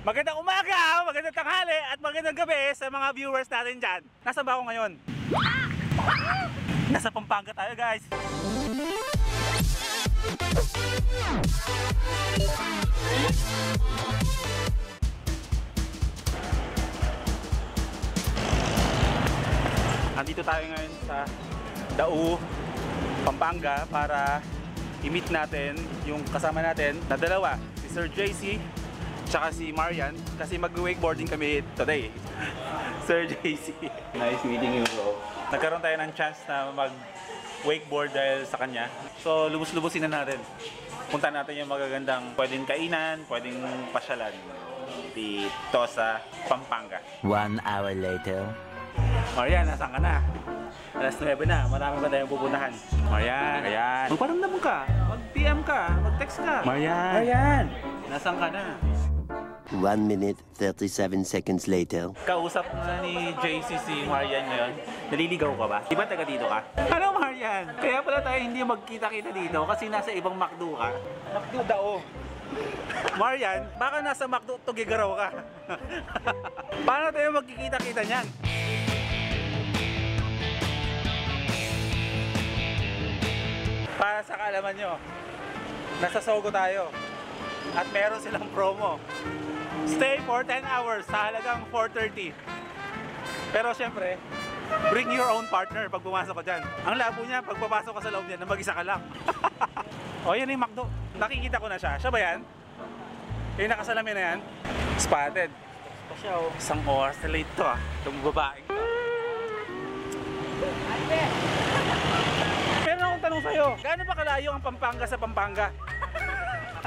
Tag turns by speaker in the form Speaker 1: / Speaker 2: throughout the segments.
Speaker 1: Magandang umaga, magandang tanghali at magandang gabi sa mga viewers natin dyan. Nasaan ba ako ngayon? Nasa Pampanga tayo, guys. Andito tayo ngayon sa Dao, Pampanga para i-meet natin yung kasama natin na dalawa, si Sir JC tsaka si Marian, kasi mag-wakeboarding kami today. Sir JC, nice meeting you, bro. Nagkaroon tayo ng chance na mag-wakeboard dahil sa kanya. So lubos-lubosin na natin. Punta natin yung magagandang pwedeng kainan, pwedeng pasyalan dito sa Pampanga.
Speaker 2: 1 hour later.
Speaker 1: Marian, nasaan ka na? Alas 9 na, marami pa tayong pupuntahan. Marian, ayan. Magparamdam ka, mag-PM ka, mag-text ka. Marian, Marian, nasaan ka na?
Speaker 2: 1 minute 37 seconds later.
Speaker 1: Kausap na ni JC si Marian ngayon. Naliligaw ka ba? Di ba taga dito ka? Ano, Marian? Kaya pala tayo hindi magkita-kita dito kasi nasa ibang McDo ka. McDo Dao. Marian, baka nasa McDo Tugigaraw ka. Paano tayo magkikita-kita niyan? Para sa kaalaman nyo, nasa Sogo tayo at meron silang promo. Stay for 10 hours sa halagang 430. Pero syempre, bring your own partner pag pumasok ka dyan. Ang labo niya, pag papasok ka sa loob niya, na mag-isa ka lang. O, yan yung McDo. Nakikita ko na siya. Siya ba yan? Yung nakasalamin na yan? Spotted. Pa siya, oh. Isang oras na late to, ah. Itong babaeng to. Meron akong tanong sa'yo. Gaano ba kalayo ang Pampanga sa Pampanga?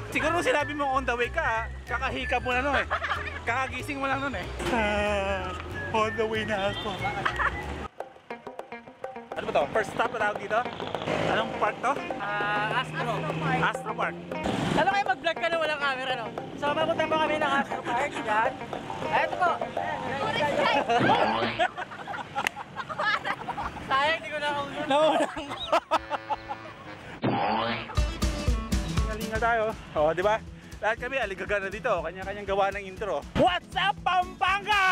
Speaker 1: Siguro sinabi mo on the way ka, kakahikap mo na nun eh. Kakagising mo lang nun eh. On the way na ako. Ano ba to? First stop na tawag dito? Anong park to?
Speaker 3: Astro.
Speaker 1: Astro Park.
Speaker 3: Lalo kayo mag-vlog ka na walang camera, no? So, mapunta po kami ng Astro Park. Yan. Eto po. Sayang, hindi ko na ako.
Speaker 1: Naunang Linga tayo. O, di ba? Lahat kami aligaga na dito. Kanya-kanyang gawa ng intro. What's up, Pampanga?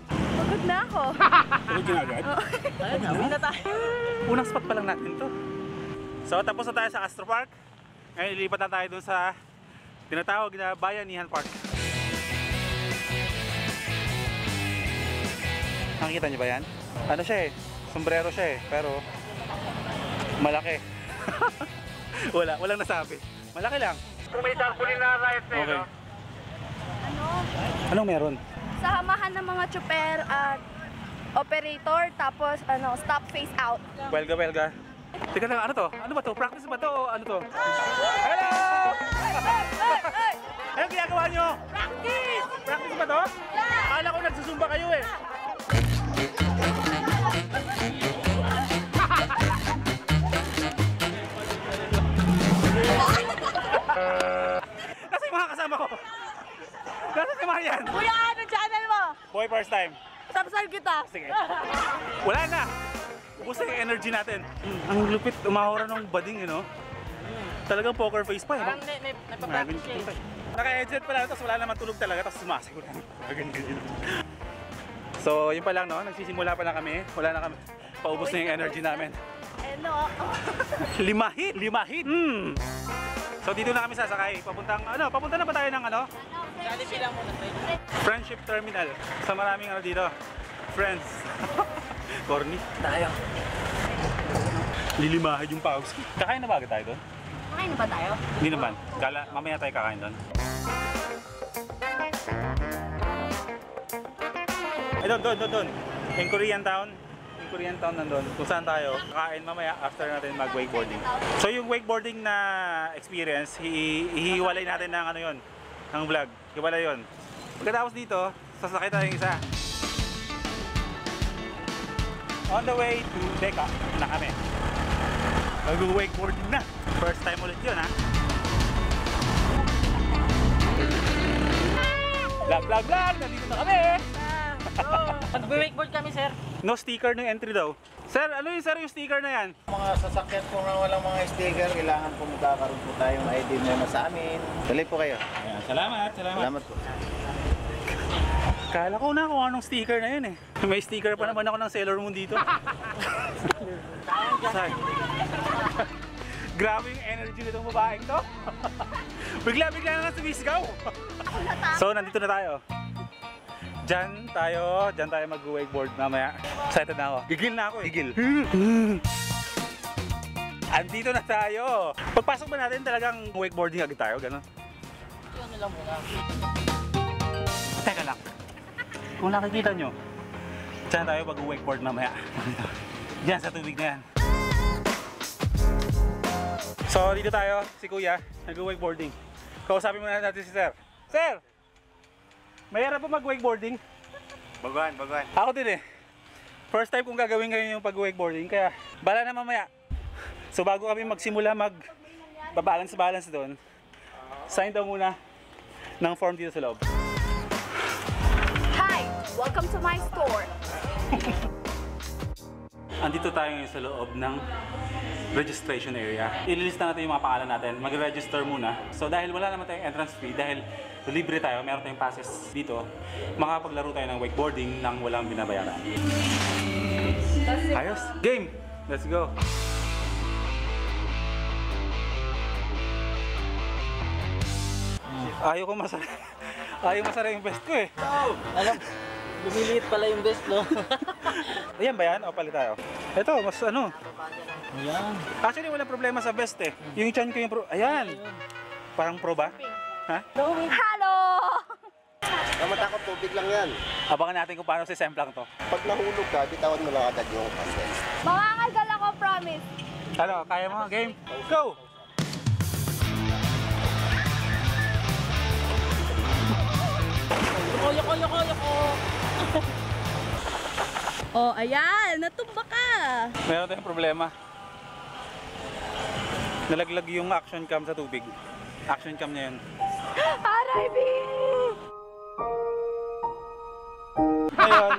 Speaker 4: Pagod na ako.
Speaker 1: Pagod ka na agad?
Speaker 3: Ayun na, uwi na tayo.
Speaker 1: Unang spot pa lang natin to. So, tapos na tayo sa Astro Park. Ngayon, ilipat na tayo dun sa tinatawag na Bayanihan Park. Nakikita niyo ba yan? Ano siya eh? Sombrero siya eh. Pero malaki. Walang nasabi. Malaki lang.
Speaker 3: Kung may tarpaulin na riot na
Speaker 1: Okay.
Speaker 4: Ano?
Speaker 1: Anong meron?
Speaker 4: Samahan ng mga chopper at operator, tapos ano, stop face out.
Speaker 1: Welga. Teka lang, ano to? Ano ba to? Practice ba to o ano to? Hello! Anong ginagawa nyo?
Speaker 4: Practice!
Speaker 1: Practice ba to? Akala ko nagsusumba kayo eh. Nasa yung mga kasama ko? Nasa si Marian?
Speaker 4: Kuya, anong channel mo?
Speaker 1: Boy, first time.
Speaker 4: Subscribe kita.
Speaker 1: Sige. Wala na. Ubus na yung energy natin. Ang lupit, umahura ng bading, you know? Talagang poker face pa, eh.
Speaker 3: Parang may papractice siya eh.
Speaker 1: Naka-headset pala, tapos wala naman tulog talaga, tapos sumasagot lang. Ganyan. So, yun pa lang, no? Nagsisimula pa lang kami. Wala na kami. Paubos na yung energy namin.
Speaker 4: Ano?
Speaker 1: Limahit! So, dito na kami sasakay. Papunta na ba tayo ng ano?
Speaker 3: Jollibee lang muna tayo.
Speaker 1: Friendship Terminal. Sa maraming ano dito. Friends. Corny. Tayo. Lilimahid yung paus. Kakain na ba agad tayo doon?
Speaker 4: Kakain na ba tayo?
Speaker 1: Hindi naman. Mamaya tayo kakain doon. Ay, doon. In Korean Town. Nandun. Kung saan tayo, kakain mamaya after natin mag-wakeboarding. So yung wakeboarding na experience, hihiwalay natin ng ano yun, ng vlog. Hiwalay yun. Pagkatapos dito, sasakay tayo yung isa. On the way to Deca na kami. Mag-wakeboarding na. First time ulit yun, ha? Vlog! Nandito na kami!
Speaker 3: Mag-wakeboard kami, sir.
Speaker 1: No sticker ng entry daw. Sir, ano yung sir yung sticker na yan?
Speaker 5: Mga sasakyan po na walang mga sticker, kailangan po magkakaroon po tayong ID memo sa amin. Dali po kayo.
Speaker 1: Ayan, salamat.
Speaker 5: Salamat po.
Speaker 1: Kala ko na kung anong sticker na yun eh. May sticker pa naman ako ng Sailor Moon dito. Saan? Grabe yung energy nitong babaeng to. Bigla-bigla na sumisigaw. So, nandito na tayo. Diyan tayo mag-wakeboard mamaya. Excited na ako. Gigil na ako eh. Gigil. Andito na tayo. Pagpasok ba natin talagang wakeboarding agad tayo? Ganon?
Speaker 3: Ano lang muna.
Speaker 1: Teka lang. Kung nakikita nyo, diyan tayo mag-wakeboard mamaya. Diyan sa tubig na yan. So dito tayo, si Kuya, nag-wakeboarding. Kausapin muna natin si Sir. Sir! Mayroon po mag-wakeboarding?
Speaker 5: Baguhan.
Speaker 1: Ako din eh. First time kong gagawin ngayon yung pag-wakeboarding, kaya bala na mamaya. So bago kami magsimula mag-balance doon, sign daw muna ng form dito sa loob.
Speaker 4: Hi! Welcome to my store.
Speaker 1: Andito tayo ngayon sa loob ng registration area. Ililista natin yung mga pangalan natin. Mag-register muna. So dahil wala naman tayong entrance fee, dahil libre tayo, meron tayong passes dito, makapaglaro tayo ng wakeboarding nang walang binabayaran. Ayos! Game! Let's go! Ayaw masara yung vest ko eh.
Speaker 3: Alam, lumiliit pala yung best, no?
Speaker 1: Ayan ba yan? O palit tayo? Ito, mas ano.
Speaker 3: Ayan.
Speaker 1: Actually, walang problema sa vest eh. Yung chan ko yung pro... Ayan! Parang pro ba? Ha?
Speaker 4: Hello!
Speaker 5: Matakot, tubig lang yan.
Speaker 1: Abangan natin kung paano si Semplang to.
Speaker 5: Pag nahulog ka, bitawan mo lang agad yung passes.
Speaker 4: Mamangalgal ako, promise.
Speaker 1: Ano, kaya mo? Game? Go!
Speaker 3: Yoko.
Speaker 4: Oh, ayan! Natumba ka!
Speaker 1: Meron tayong problema. Nalaglag yung action cam sa tubig. Action cam niya yun.
Speaker 4: Aray, B!
Speaker 1: Ngayon,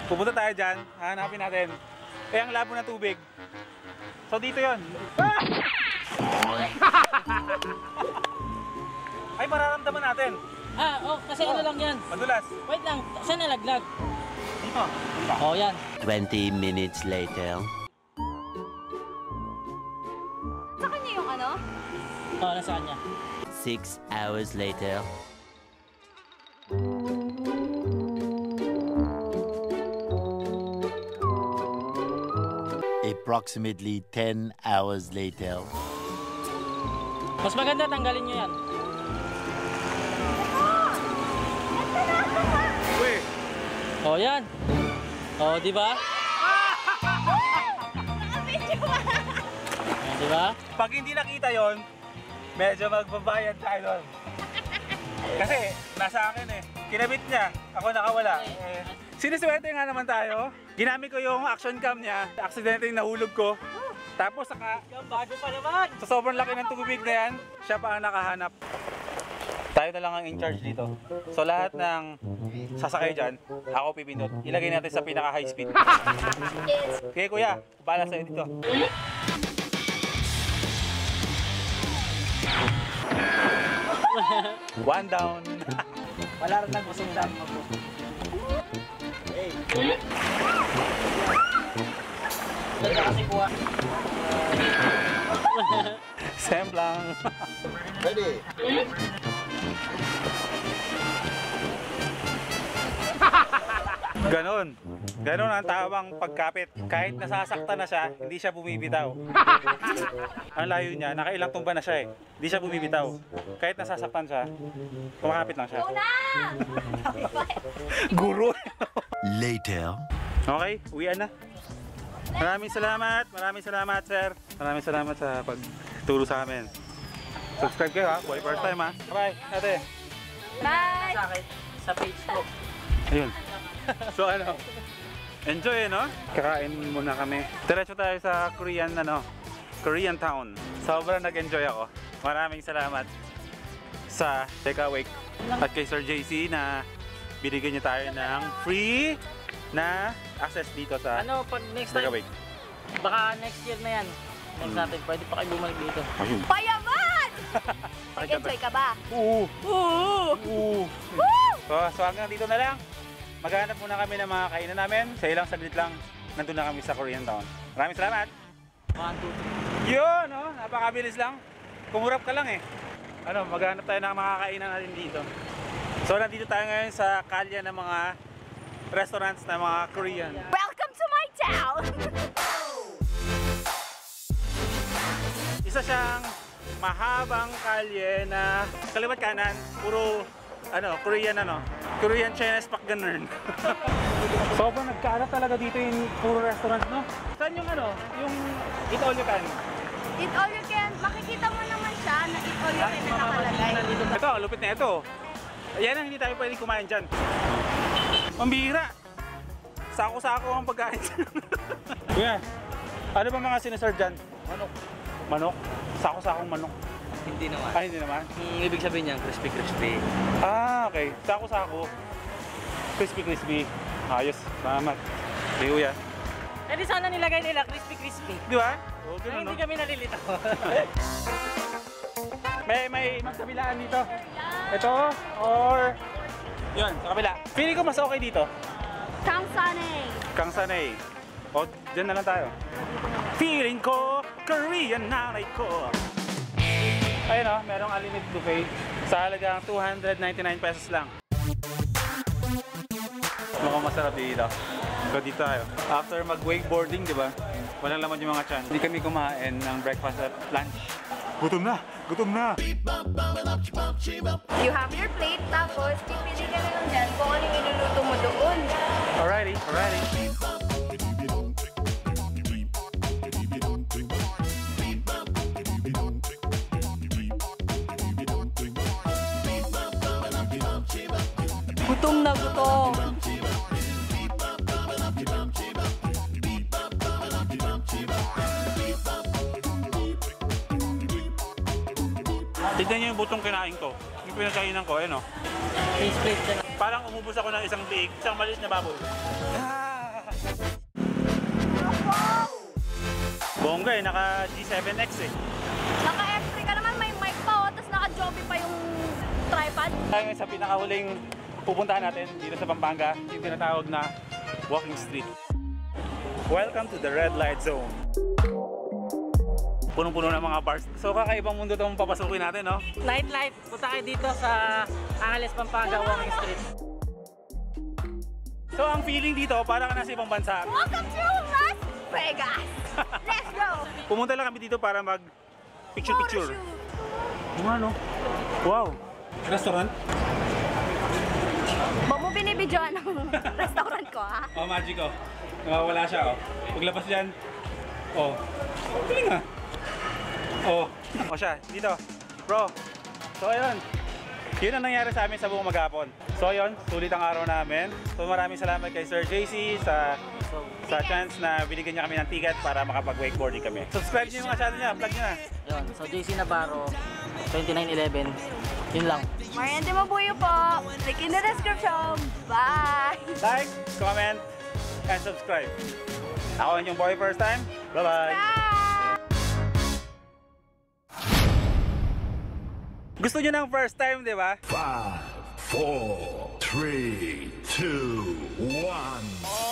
Speaker 1: pupunta tayo dyan. Hanapin natin. Eh, ang labo ng tubig. So, dito yun. Ay, mararamdaman natin.
Speaker 3: Kasi ano lang yan.
Speaker 1: Madulas.
Speaker 3: Wait lang, saan nalaglag?
Speaker 1: Dito.
Speaker 3: Oh, yan.
Speaker 2: 20 minutes later.
Speaker 4: Sa kanya yung ano?
Speaker 3: Oh, nasaan niya?
Speaker 2: 6 hours later. Approximately 10 hours later.
Speaker 3: Mas maganda tanggalin niyo yan.
Speaker 1: Uy!
Speaker 3: Oh, yan. Oh, di ba? Oh, di ba?
Speaker 1: Pag hindi nakita yon, medyo magbabayad tayo doon. Kasi nasa akin eh. Kinabit niya, ako nakawala. Siniswerte nga naman tayo. Ginamit ko yung action cam niya. Aksidente yung nahulog ko. Tapos saka,
Speaker 3: Bago pa naman.
Speaker 1: sa sobrang laki ng tubig na yan, siya pa ang nakahanap. Tayo na lang ang in charge dito. So lahat ng sasakay dyan, ako pipindot. Ilagay natin sa pinaka high speed.
Speaker 4: Yes.
Speaker 1: Okay kuya, bala sa'yo dito. One down.
Speaker 3: Wala rin lang gustong dami mo po. Ganda kasi kuha.
Speaker 1: Semplang.
Speaker 5: Ready?
Speaker 1: Ganon. Ganon ang tawang pagkapit. Kahit nasasaktan na siya, hindi siya bumibitaw. Ang layo niya, nakailang tumba na siya eh. Hindi siya bumibitaw. Kahit nasasaktan siya, kumakapit lang siya.
Speaker 4: Una!
Speaker 1: Guro.
Speaker 2: Later.
Speaker 1: Okay, uwian na. Maraming salamat sir. Maraming salamat sa pagturo sa amin. Subscribe kayo ha, buhay first time ha. Bye ate.
Speaker 4: Bye!
Speaker 3: Sa akin, sa Facebook.
Speaker 1: Ayun. So ano, enjoy no? Kakain muna kami. Diretso tayo sa Korean Town. Sobrang nag-enjoy ako. Maraming salamat sa Teka Wake at kay Sir JC na binigyan niya tayo ng free na access dito sa
Speaker 3: Ano, pag next time,
Speaker 1: Bagaway.
Speaker 3: baka next year na yan. Next natin, pwede pa kayo bumalik dito.
Speaker 1: Ayun.
Speaker 4: Payaman! Nag-enjoy ka ba?
Speaker 1: Oo.
Speaker 4: Oo!
Speaker 1: Oo.
Speaker 4: Woo!
Speaker 1: So hanggang dito na lang. Maghanap muna kami ng mga kainan namin. Sa ilang saglit lang, nandun na kami sa Korean Town. Maraming salamat.
Speaker 3: 1, 2, 3.
Speaker 1: Yun, no? Napakabilis lang. Kumurap ka lang eh. Ano, maghanap tayo ng mga kainan natin dito. So nandito tayo ngayon sa kalye ng mga restaurants na mga Korean.
Speaker 4: Welcome to my town!
Speaker 1: Isa siyang mahabang kalye na kaliwat kanan, puro Korean Chinese pagganern. Sobrang nagkaalat talaga dito yung puro restaurant, no? Saan yung yung eat all you can?
Speaker 4: Eat all you can. Makikita mo naman siya na eat all you can na nakalagay.
Speaker 1: Ito, lupit na ito. Ayan ang hindi tayo pwedeng kumain dyan. Pambihira. Sako-sako ang pagkain. Kuya, ano ba mga sinaserve dyan?
Speaker 3: Manok.
Speaker 1: Manok? Sako-sakong manok.
Speaker 3: Hindi naman.
Speaker 1: Ay, hindi naman.
Speaker 3: Ibig sabihin niyan, crispy.
Speaker 1: Ah, okay. Sako-sako. Crispy. Ayos. Salamat. Hey, kuya.
Speaker 3: Eh di sana nilagay nila crispy.
Speaker 1: Di ba? Oo,
Speaker 3: Ay,
Speaker 1: ganun, no?
Speaker 3: hindi kami nalilito.
Speaker 1: May magkabilaan dito. Ito, or... Yun, sa kabila. Feeling ko mas okay dito.
Speaker 4: Kangsanay.
Speaker 1: Kang Sanay. O, dyan na lang tayo. Feeling ko, Korean nanay ko. Ayun o, merong unlimited buffet sa halagang 299 pesos lang. Mukhang masarap dito. So dito tayo. After mag-wakeboarding, di ba? Walang laman yung mga tiyan. Hindi kami kumain ng breakfast at lunch. Gutom na! Gutom na!
Speaker 4: You have your plate, tapos pipili ka na lang dyan kung ano yung iluluto mo doon.
Speaker 1: Alrighty.
Speaker 4: Gutom na gutom.
Speaker 1: Tignan niyo yung butong kinain ko. Yung pinakainan ko, ayun o.
Speaker 3: Face plate dyan.
Speaker 1: Parang umubos ako ng isang biig, isang maliit na baboy. Bongga eh, naka G7X eh.
Speaker 4: Naka-F3 ka naman, may mic pa o, tapos naka-Joby pa yung tripod.
Speaker 1: Tayo sa pinakahuling pupuntahan natin dito sa Pampanga, yung tinatawag na walking street. Welcome to the red light zone. Punong-puno ng mga bars. So kakaibang mundo itong papasukin natin, no?
Speaker 3: Nightlife. Punta kayo dito sa Angeles, Pampanga, Walking Street.
Speaker 1: So ang feeling dito, parang ka nasa ibang bansa.
Speaker 4: Welcome to Las Vegas! Let's go!
Speaker 1: Pumunta lang kami dito para mag picture-picture. Ano? Wow! Restaurant?
Speaker 4: Ba mo binibidyoan ng restaurant ko, ha?
Speaker 1: Oh, magic oh. Wala siya oh. Paglabas dyan, oh. Galing ah. Oh. O siya, dito. Bro. So ayun. Yun ang nangyari sa amin sa buong maghapon. So ayun, sulit ang araw namin. So maraming salamat kay Sir JC sa chance na binigyan niya kami ng ticket para makapag-wakeboarding kami. Subscribe niyo yung mga channel niya, plug niyo na.
Speaker 3: Yun, so JC Navarro, 2911. Yun lang.
Speaker 4: Mariante Mabuyo po. Link in the description. Bye!
Speaker 1: Like, comment, and subscribe. Ako yung boy first time. Bye-bye!
Speaker 4: Bye!
Speaker 1: Gusto niyo ng first time, di ba?
Speaker 6: 5, 4, 3, 2, 1.